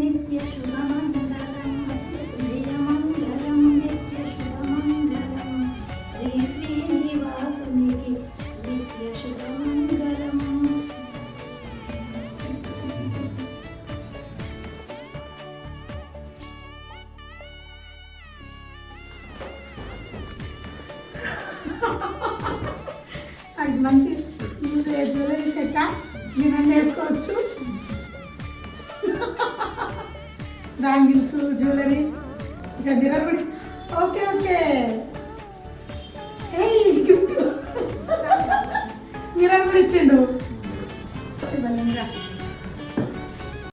నిత్య శుభమంగళం జయమంగళం నిత్య శుభమంగళం శ్రీ శ్రీనివాసునికి నిత్య శుభమంగళం. అది మంచి జ్యువెలరీ సెట్ మీరు వేసుకోవచ్చు. బ్యాంగిల్స్ జ్యువెలరీ ఇక మిర్రర్ కూడా. ఓకే ఓకే గిఫ్ట్ మిర్రర్ కూడా ఇచ్చిండు.